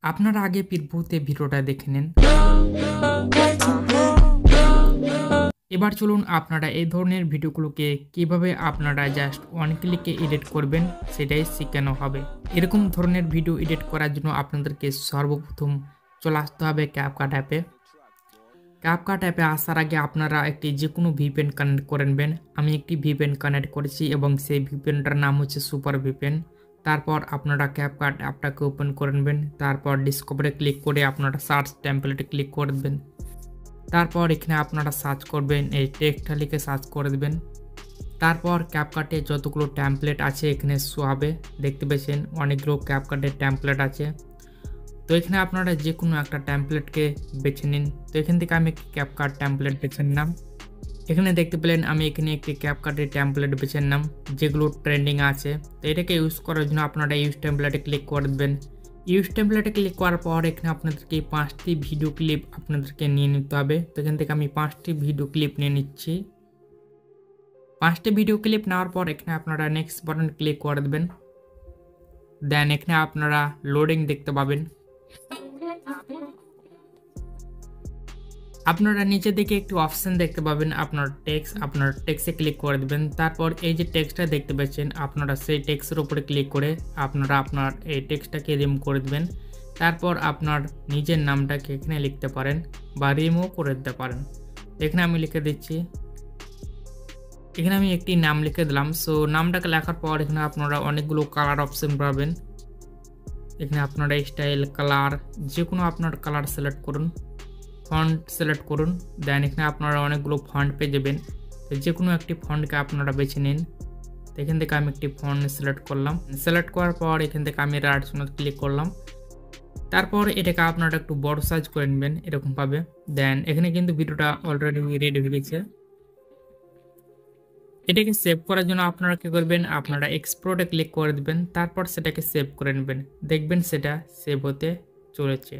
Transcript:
আপনারা আগে প্রিভিউতে ভিডিওটা দেখে নিন। এবার চলুন আপনারা এই ধরনের ভিডিওগুলোকে কিভাবে আপনারা জাস্ট ওয়ান ক্লিকে এডিট করবেন সেটাই শেখানো হবে। এরকম ধরনের ভিডিও এডিট করার জন্য আপনাদেরকে সর্বপ্রথম চলে আসতে হবে ক্যাপকাট অ্যাপে। ক্যাপকাট অ্যাপে আসার আগে আপনারা একটি যে কোনো ভিপিএন কানেক্ট করে নেবেন। আমি একটি ভিপিএন কানেক্ট করেছি এবং সেই ভিপিএনটার নাম হচ্ছে সুপার ভিপিএন। তারপর আপনারা ক্যাপকাট অ্যাপটাকে ওপেন করে নেবেন। তারপর ডিসকভারে ক্লিক করে আপনারা সার্চ টেমপ্লেটে ক্লিক করে দেবেন। তারপর এখানে আপনারা সার্চ করবেন, এই টেক্সটটা লিখে সার্চ করে দেবেন। তারপর ক্যাপকাটে যতগুলো টেমপ্লেট আছে এখানে শো হবে, দেখতে পেয়েছেন অনেকগুলো ক্যাপকাটের টেমপ্লেট আছে। তো এখানে আপনারা যে কোনো একটা টেমপ্লেটকে বেছে নিন। তো এখান থেকে আমি একটি ক্যাপকাট টেমপ্লেট বেছে নিলাম। এখানে দেখতে পেলেন আমি এখানে একটি ক্যাপকাটের টেমপ্লেট বেছে নিলাম যেগুলো ট্রেন্ডিং আছে। তো এটাকে ইউজ করার জন্য আপনারা ইউজ টেমপ্লেটে ক্লিক করে দেবেন। ইউজ টেমপ্লেটে ক্লিক করার পর এখানে আপনাদেরকে 5টি ভিডিও ক্লিপ আপনাদেরকে নিয়ে নিতে হবে। তো এখান থেকে আমি 5টি ভিডিও ক্লিপ নিয়ে নিচ্ছি। 5টি ভিডিও ক্লিপ নেওয়ার পর এখানে আপনারা নেক্সট বাটন ক্লিক করে দেবেন। দেন এখানে আপনারা লোডিং দেখতে পাবেন। আপনারা নিচে দিকে একটি অপশন দেখতে পাবেন আপনার টেক্সটে ক্লিক করে দেবেন। তারপর এই যে টেক্সটটা দেখতে পাচ্ছেন আপনারা সেই টেক্সটের উপরে ক্লিক করে আপনারা আপনার এই টেক্সটটাকে রিমুভ করে দেবেন। তারপর আপনার নিজের নামটাকে এখানে লিখতে পারেন বা রিমুভ করে দিতে পারেন। এখানে আমি লিখে দিচ্ছি, এখানে আমি একটি নাম লিখে দিলাম। সো নামটাকে লেখার পর এখানে আপনারা অনেকগুলো কালার অপশন পাবেন। এখানে আপনারা স্টাইল, কালার, যে কোনো আপনার কালার সিলেক্ট করুন, ফন্ট সিলেক্ট করুন। দেন এখানে আপনারা অনেকগুলো ফন্ট পেয়ে যাবেন। তো যে কোনো একটি ফন্টকে আপনারা বেছে নিন। তো এখান থেকে আমি একটি ফন্ট সিলেক্ট করলাম। সিলেক্ট করার পর এখান থেকে আমি রাইট সাইডে ক্লিক করলাম। তারপর এটাকে আপনারা একটু বড় সাইজ করে নেবেন এরকমভাবে। দেন এখানে কিন্তু ভিডিওটা অলরেডি রেডি হয়ে গেছে। এটাকে সেভ করার জন্য আপনারা কী করবেন, আপনারা এক্সপোর্টে ক্লিক করে দেবেন। তারপর সেটাকে সেভ করে নেবেন, দেখবেন সেটা সেভ হতে চলেছে।